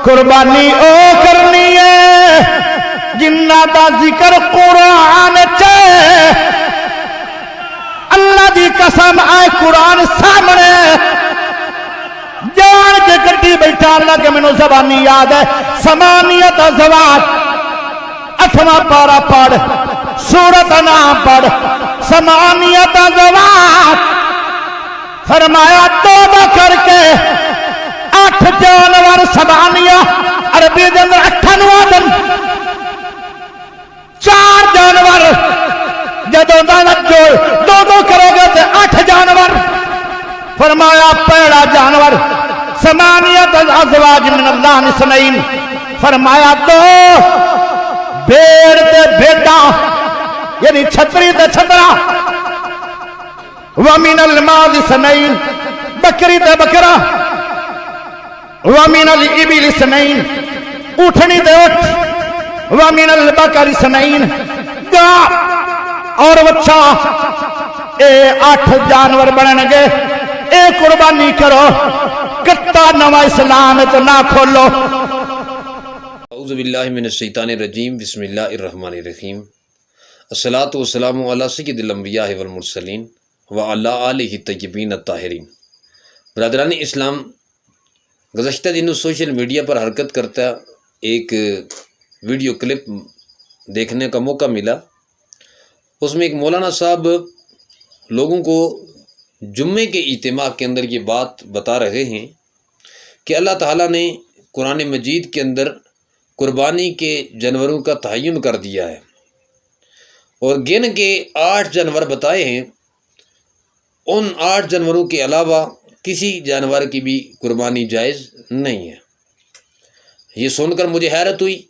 قربانی او کرنی ہے جنہ دا ذکر قرآن چاہے اللہ دی قسم آئے قرآن سامنے جان کے گڈی بیٹھا اللہ کے منو زبانی یاد ہے سمانیت ازواج 8واں پارہ پڑھ سورت نام پڑھ سمانیت ازواج فرمایا توبہ کر کے 8 جانور سمانیہ عربی دن 98 دن 4 جانور جدوں دانت جو دو کرو گے تو 8 جانور فرمایا پہلا جانور سمانیت ازواج من اللہ نسنین فرمایا 2 بھیڑ تے بھیڑا یعنی چھتری تے چھترا ومن الماض سنین بکری تے بکرا ومن الابل سنین اٹھنی تے اٹھ ومن البقر سنین گا اور وچھا اے 8 جانور بنن گے اے قربانی کرو کتا نوا اسلام تو نہ کھولو اعوذ باللہ من الشیطان الرجیم بسم اللہ الرحمن الرحیم الصلاۃ والسلام علی سید الانبیاء والمرسلین وعلی آلہ الطیبین الطاہرین۔ برادران اسلام، گزشتہ دنوں سوشل میڈیا پر حرکت کرتا ایک ویڈیو کلپ دیکھنے کا موقع ملا۔ اس میں ایک مولانا صاحب لوگوں کو جمعے کے اجتماع کے اندر یہ بات بتا رہے ہیں کہ اللہ تعالیٰ نے قرآن مجید کے اندر قربانی کے جانوروں کا تعین کر دیا ہے اور گن کے 8 جانور بتائے ہیں۔ ان 8 جانوروں کے علاوہ کسی جانور کی بھی قربانی جائز نہیں ہے۔ یہ سن کر مجھے حیرت ہوئی،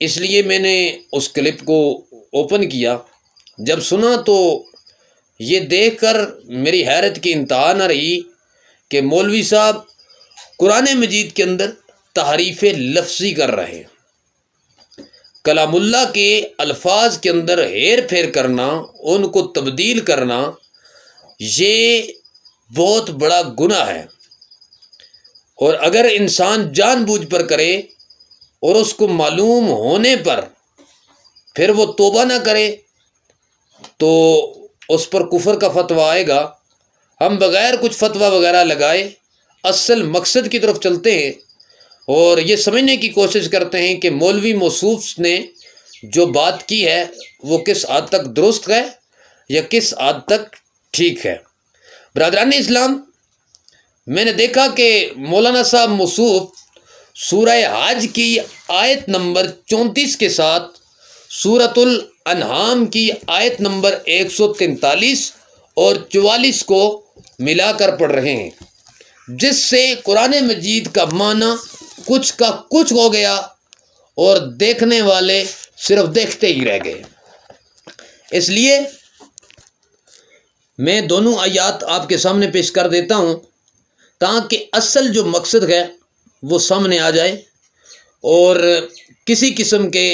اس لیے میں نے اس کلپ کو اوپن کیا۔ جب سنا تو یہ دیکھ کر میری حیرت کی انتہا نہ رہی کہ مولوی صاحب قرآن مجید کے اندر تحریف لفظی کر رہے ہیں۔ کلام اللہ کے الفاظ کے اندر ہیر پھیر کرنا، ان کو تبدیل کرنا، یہ بہت بڑا گناہ ہے، اور اگر انسان جان بوجھ پر کرے اور اس کو معلوم ہونے پر پھر وہ توبہ نہ کرے تو اس پر کفر کا فتویٰ آئے گا۔ ہم بغیر کچھ فتویٰ وغیرہ لگائے اصل مقصد کی طرف چلتے ہیں اور یہ سمجھنے کی کوشش کرتے ہیں کہ مولوی موصوف نے جو بات کی ہے وہ کس حد تک درست ہے یا کس حد تک ٹھیک ہے۔ برادران اسلام، میں نے دیکھا کہ مولانا صاحب موصوف سورہ حج کی آیت نمبر 34 کے ساتھ سورۃ الانعام کی آیت نمبر 143 اور 44 کو ملا کر پڑھ رہے ہیں، جس سے قرآن مجید کا معنی کچھ کا کچھ ہو گیا اور دیکھنے والے صرف دیکھتے ہی رہ گئے۔ اس لیے میں دونوں آیات آپ کے سامنے پیش کر دیتا ہوں تاکہ اصل جو مقصد ہے وہ سامنے آ جائے اور کسی قسم کے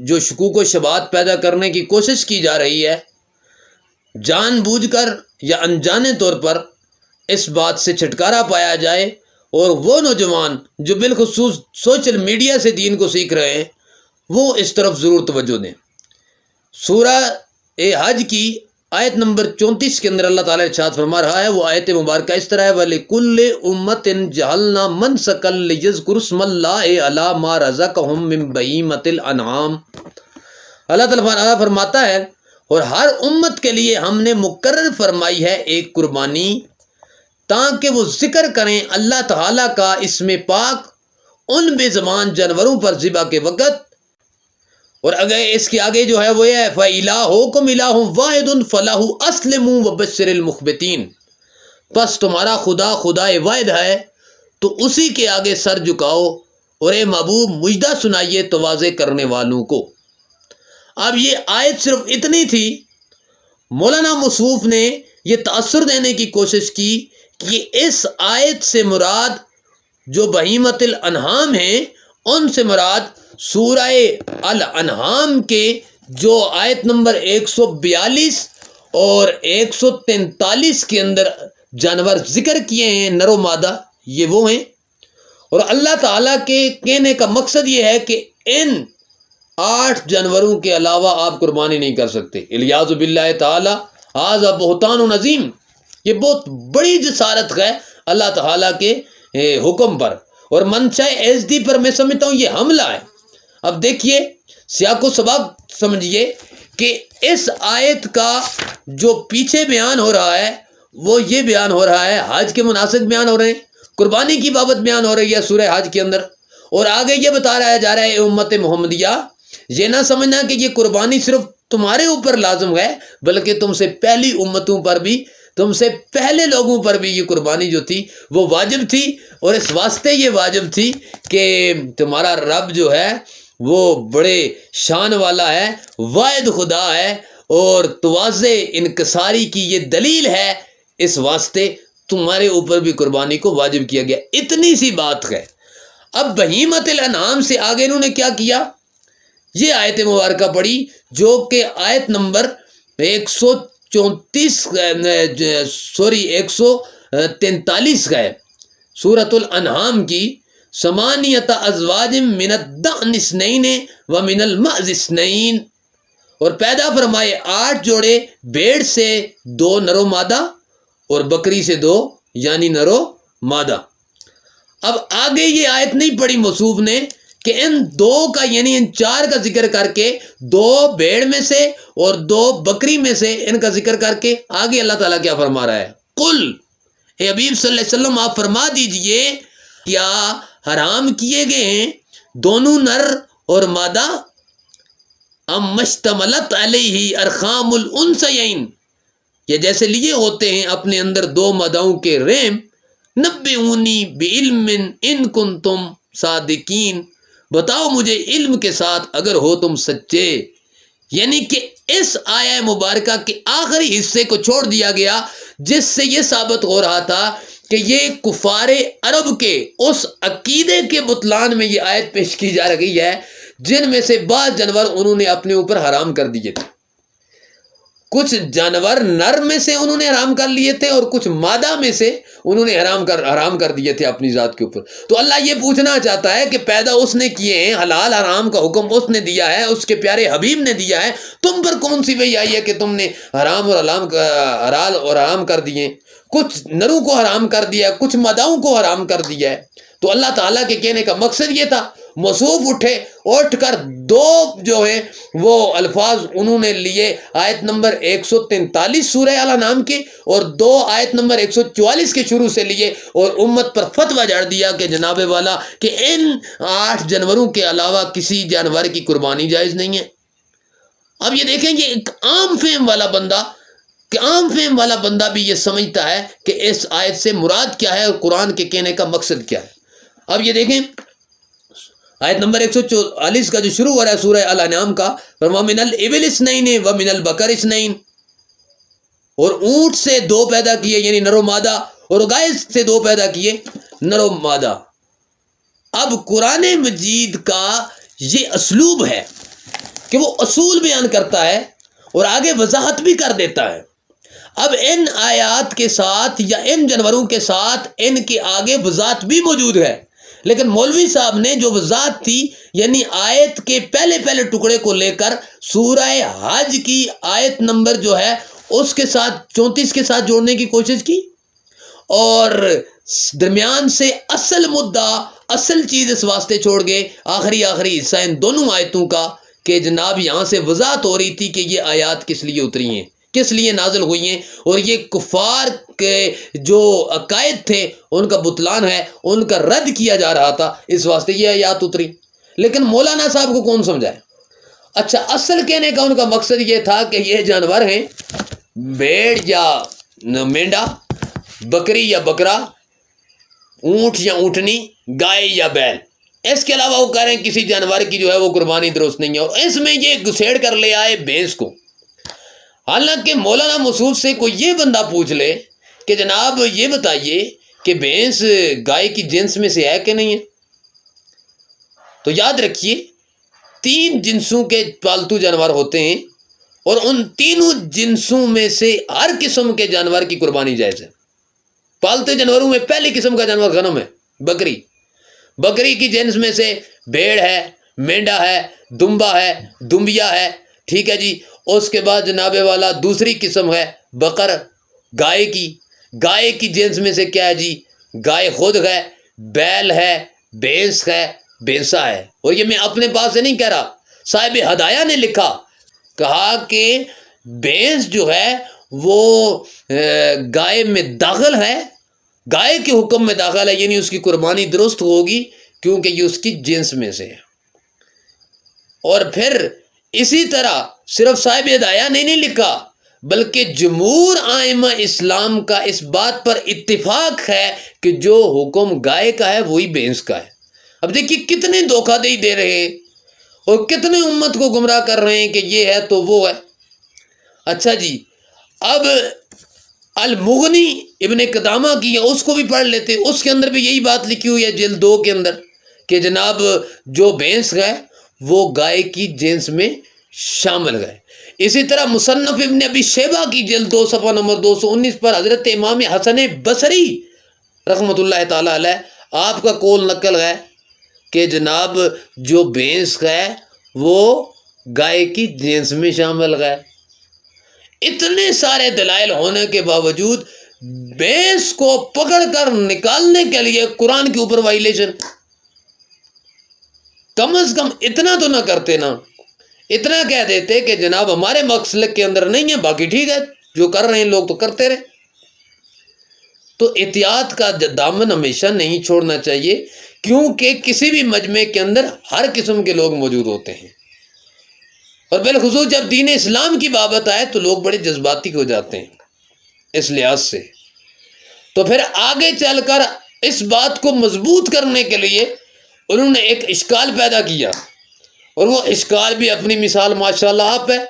جو شکوک و شبہات پیدا کرنے کی کوشش کی جا رہی ہے جان بوجھ کر یا انجانے طور پر اس بات سے چھٹکارا پایا جائے اور وہ نوجوان جو بالخصوص سوشل میڈیا سے دین کو سیکھ رہے ہیں وہ اس طرف ضرور توجہ دیں۔ سورہ حج کی آیت نمبر 34 کے اندر اللہ تعالیٰ ارشاد فرما رہا ہے، وہ آیت مبارکہ اس طرح ہے وَلِكُلِّ أُمَّةٍ جَعَلْنَا مَنْسَكًا لِيَذْكُرُوا اسْمَ اللَّهِ عَلَىٰ مَا رَزَقَهُم مِّن بَهِيمَةِ الْأَنْعَامِ۔ اللہ تعالیٰ فرماتا ہے اور ہر امت کے لیے ہم نے مقرر فرمائی ہے ایک قربانی تاکہ وہ ذکر کریں اللہ تعالیٰ کا اسم پاک ان بے زبان جانوروں پر ذبح کے وقت۔ اور اگر اس کے آگے جو ہے وہ ہے فَإِلَٰهُكُمْ إِلَٰهٌ وَاحِدٌ فَلَهُ أَسْلِمُوا وَبَشِّرِ الْمُخْبِتِينَ۔ پس تمہارا خدا واحد ہے تو اسی کے آگے سر جھکاؤ اور اے محبوب مجدہ سنائیے تواضع کرنے والوں کو۔ اب یہ آیت صرف اتنی تھی، مولانا موصوف نے یہ تأثر دینے کی کوشش کی کہ اس آیت سے مراد جو بہیمۃ الانعام ہیں ان سے مراد سورہ الانعام کے جو آیت نمبر 142 اور 143 کے اندر جانور ذکر کیے ہیں نر و مادہ، یہ وہ ہیں۔ اور اللہ تعالیٰ کے کہنے کا مقصد یہ ہے کہ ان 8 جانوروں کے علاوہ آپ قربانی نہیں کر سکتے۔ الیاذ باللہ تعالیٰ ھذا بہتان عظیم، یہ بہت بڑی جسارت ہے اللہ تعالیٰ کے حکم پر اور منشا ایزدی پر۔ میں سمجھتا ہوں یہ حملہ ہے۔ اب دیکھیے سیاق و سباق سمجھیے کہ اس آیت کا جو پیچھے بیان ہو رہا ہے وہ یہ بیان ہو رہا ہے، حج کے مناسک بیان ہو رہے ہیں، قربانی کی بابت بیان ہو رہی ہے سورہ حج کے اندر، اور آگے یہ بتا رہا جا رہا ہے اے امت محمدیہ، یہ نہ سمجھنا کہ یہ قربانی صرف تمہارے اوپر لازم ہے، بلکہ تم سے پہلی امتوں پر بھی، تم سے پہلے لوگوں پر بھی یہ قربانی جو تھی وہ واجب تھی، اور اس واسطے یہ واجب تھی کہ تمہارا رب جو ہے وہ بڑے شان والا ہے، واحد خدا ہے، اور تواضع انکساری کی یہ دلیل ہے، اس واسطے تمہارے اوپر بھی قربانی کو واجب کیا گیا۔ اتنی سی بات ہے۔ اب بہیمت الانعام سے آگے انہوں نے کیا کیا؟ یہ آیت مبارکہ پڑھی جو کہ آیت نمبر 143 کا ہے، سورۃ الانعام کی، ثمانیۃ ازواج من الضأن اثنین ومن المعز اثنین، اور پیدا فرمائے 8 جوڑے بھیڑ سے 2 نر و مادہ اور بکری سے 2 یعنی نر و مادہ۔ اب آگے یہ آیت نہیں پڑھی موصوف نے کہ ان 2 کا یعنی ان 4 کا ذکر کر کے 2 بھیڑ میں سے اور 2 بکری میں سے ان کا ذکر کر کے آگے اللہ تعالیٰ کیا فرما رہا ہے؟ قل، اے حبیب صلی اللہ علیہ وسلم آپ فرما دیجئے، کیا حرام کیے گئے ہیں دونوں نر اور مادہ؟ ام مشتملت علیہ ارخام الانثیین، یہ جیسے لیے ہوتے ہیں اپنے اندر 2 ماداؤں کے رحم، نبئونی بعلم ان کنتم صادقین، بتاؤ مجھے علم کے ساتھ اگر ہو تم سچے۔ یعنی کہ اس آیہ مبارکہ کے آخری حصے کو چھوڑ دیا گیا جس سے یہ ثابت ہو رہا تھا کہ یہ کفار عرب کے اس عقیدے کے بطلان میں یہ آیت پیش کی جا رہی ہے جن میں سے بعض جانور انہوں نے اپنے اوپر حرام کر دیے تھے، کچھ جانور نر میں سے انہوں نے حرام کر لیے تھے اور کچھ مادہ میں سے انہوں نے حرام کر دیے تھے اپنی ذات کے اوپر۔ تو اللہ یہ پوچھنا چاہتا ہے کہ پیدا اس نے کیے ہیں، حلال حرام کا حکم اس نے دیا ہے، اس کے پیارے حبیب نے دیا ہے، تم پر کون سی وحی آئی ہے کہ تم نے حرام اور حلال اور حرام کر دیے؟ کچھ نروں کو حرام کر دیا، کچھ ماداؤں کو حرام کر دیا ہے۔ تو اللہ تعالیٰ کے کہنے کا مقصد یہ تھا، موصوف اٹھ کر 2 جو ہیں وہ الفاظ انہوں نے لیے آیت نمبر 143 سورہ الانعام کے، اور 2 آیت نمبر 144 کے شروع سے لیے، اور امت پر فتویٰ جاڑ دیا کہ جناب والا کہ ان 8 جانوروں کے علاوہ کسی جانور کی قربانی جائز نہیں ہے۔ اب یہ دیکھیں یہ ایک عام فہم والا بندہ بھی یہ سمجھتا ہے کہ اس آیت سے مراد کیا ہے اور قرآن کے کہنے کا مقصد کیا ہے۔ اب یہ دیکھیں آیت نمبر 144 کا جو شروع ہو رہا ہے سورہ الانعام کا، وَمِنَ الْإِبِلِ اثْنَيْنِ وَمِنَ الْبَقَرِ اثْنَيْنِ، اور اونٹ سے 2 پیدا کیے یعنی نر و مادہ، اور گائے سے 2 پیدا کیے نر و مادہ۔ اب قرآن مجید کا یہ اسلوب ہے کہ وہ اصول بیان کرتا ہے اور آگے وضاحت بھی کر دیتا ہے۔ اب ان آیات کے ساتھ یا ان جانوروں کے ساتھ ان کے آگے وضاحت بھی موجود ہے، لیکن مولوی صاحب نے جو وضاحت تھی یعنی آیت کے پہلے ٹکڑے کو لے کر سورہ حج کی آیت نمبر جو ہے اس کے ساتھ 34 کے ساتھ جوڑنے کی کوشش کی، اور درمیان سے اصل مدعا، اصل چیز اس واسطے چھوڑ گئے آخری حصہ ان دونوں آیتوں کا کہ جناب یہاں سے وضاحت ہو رہی تھی کہ یہ آیات کس لیے اتری ہیں، کس لیے نازل ہوئی ہیں، اور یہ کفار کے جو عقائد تھے ان کا بطلان ہے، ان کا رد کیا جا رہا تھا، اس واسطے یہ آیات اتری۔ لیکن مولانا صاحب کو کون سمجھائے؟ اچھا، اصل کہنے کا ان کا مقصد یہ تھا کہ یہ جانور ہیں بھیڑ یا مینڈا، بکری یا بکرا، اونٹ یا اونٹنی، گائے یا بیل، اس کے علاوہ وہ کہہ رہے ہیں کسی جانور کی جو ہے وہ قربانی درست نہیں ہے، اور اس میں یہ گھسیڑ کر لے آئے بھینس کو۔ حالانکہ مولانا موصوف سے کوئی یہ بندہ پوچھ لے کہ جناب یہ بتائیے کہ بھینس گائے کی جنس میں سے ہے کہ نہیں ہے، تو یاد رکھیے 3 جنسوں کے پالتو جانور ہوتے ہیں، اور ان تینوں جنسوں میں سے ہر قسم کے جانور کی قربانی جائز ہے۔ پالتو جانوروں میں پہلی قسم کا جانور غنم ہے، بکری، بکری کی جنس میں سے بھیڑ ہے، مینڈا ہے، دمبا ہے، دمبیا ہے، ٹھیک ہے جی۔ اس کے بعد جناب والا دوسری قسم ہے بقر، گائے کی جنس میں سے کیا ہے جی؟ گائے خود ہے، بیل ہے، بھینس ہے، بھینسا ہے۔ اور یہ میں اپنے پاس سے نہیں کہہ رہا، صاحب ہدایہ نے لکھا، کہا کہ بھینس جو ہے وہ گائے میں داخل ہے، گائے کے حکم میں داخل ہے، یعنی اس کی قربانی درست ہوگی کیونکہ یہ اس کی جنس میں سے ہے۔ اور پھر اسی طرح صرف صاحب ہدایہ نے نہیں لکھا، بلکہ جمہور ائمہ اسلام کا اس بات پر اتفاق ہے کہ جو حکم گائے کا ہے وہی بھینس کا ہے۔ اب دیکھیے کتنے دھوکہ دہی دے رہے ہیں اور کتنے امت کو گمراہ کر رہے ہیں کہ یہ ہے تو وہ ہے۔ اچھا جی، اب المغنی ابن قدامہ کی ہے، اس کو بھی پڑھ لیتے، اس کے اندر بھی یہی بات لکھی ہوئی ہے جلد 2 کے اندر کہ جناب جو بھینس ہے وہ گائے کی جنس میں شامل ہے۔ اسی طرح مصنف ابن ابی شیبہ کی جلد 2 صفحہ نمبر 219 پر حضرت امام حسن بصری رحمۃ اللہ تعالی علیہ آپ کا قول نقل ہے کہ جناب جو بھینس ہے وہ گائے کی جنس میں شامل ہے۔ اتنے سارے دلائل ہونے کے باوجود بھینس کو پکڑ کر نکالنے کے لیے قرآن کے اوپر وائلیشن، کم از کم اتنا تو نہ کرتے نا، اتنا کہہ دیتے کہ جناب ہمارے مسلک کے اندر نہیں ہے، باقی ٹھیک ہے جو کر رہے ہیں لوگ تو کرتے رہے۔ تو احتیاط کا دامن ہمیشہ نہیں چھوڑنا چاہیے، کیونکہ کسی بھی مجمع کے اندر ہر قسم کے لوگ موجود ہوتے ہیں، اور بالخصوص جب دین اسلام کی بابت آئے تو لوگ بڑے جذباتی ہو جاتے ہیں اس لحاظ سے۔ تو پھر آگے چل کر اس بات کو مضبوط کرنے کے لیے انہوں نے ایک اشکال پیدا کیا، اور وہ اشکال بھی اپنی مثال ماشاءاللہ آپ ہے،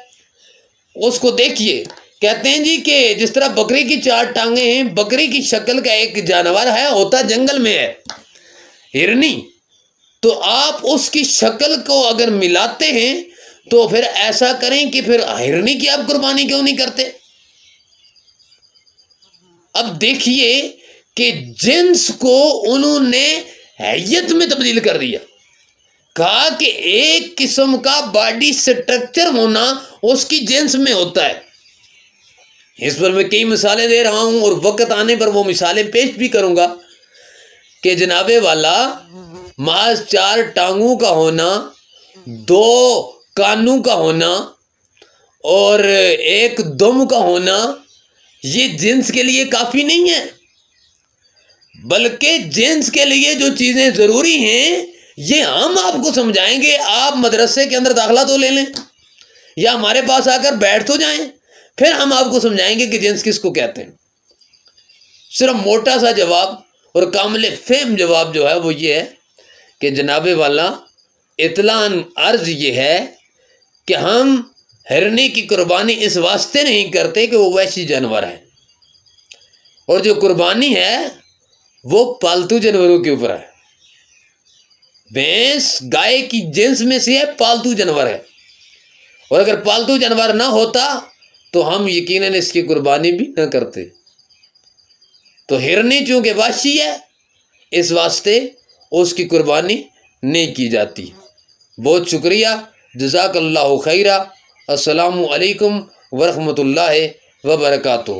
اس کو دیکھیے۔ کہتے ہیں جی کہ جس طرح بکری کی 4 ٹانگیں ہیں، بکری کی شکل کا ایک جانور ہے، ہوتا جنگل میں ہے، ہرنی، تو آپ اس کی شکل کو اگر ملاتے ہیں تو پھر ایسا کریں کہ پھر ہرنی کی آپ قربانی کیوں نہیں کرتے؟ اب دیکھیے کہ جنس کو انہوں نے حیت میں تبدیل کر دیا، کہا کہ ایک قسم کا باڈی سٹرکچر ہونا اس کی جنس میں ہوتا ہے۔ اس پر میں کئی مثالیں دے رہا ہوں اور وقت آنے پر وہ مثالیں پیش بھی کروں گا کہ جناب والا محض 4 ٹانگوں کا ہونا، 2 کانوں کا ہونا اور 1 دم کا ہونا یہ جنس کے لیے کافی نہیں ہے، بلکہ جنس کے لیے جو چیزیں ضروری ہیں یہ ہم آپ کو سمجھائیں گے۔ آپ مدرسے کے اندر داخلہ تو لے لیں یا ہمارے پاس آ کر بیٹھ تو جائیں، پھر ہم آپ کو سمجھائیں گے کہ جنس کس کو کہتے ہیں۔ صرف موٹا سا جواب اور کامل فہم جواب جو ہے وہ یہ ہے کہ جناب والا اطلاع عرض یہ ہے کہ ہم ہرنی کی قربانی اس واسطے نہیں کرتے کہ وہ وحشی جانور ہے، اور جو قربانی ہے وہ پالتو جانوروں کے اوپر ہے۔ بھینس گائے کی جنس میں سے ہے، پالتو جانور ہے، اور اگر پالتو جانور نہ ہوتا تو ہم یقیناً اس کی قربانی بھی نہ کرتے۔ تو ہرنی چونکہ وحشی ہے اس واسطے اس کی قربانی نہیں کی جاتی۔ بہت شکریہ، جزاک اللہ خیرہ، السلام علیکم ورحمۃ اللہ وبرکاتہ۔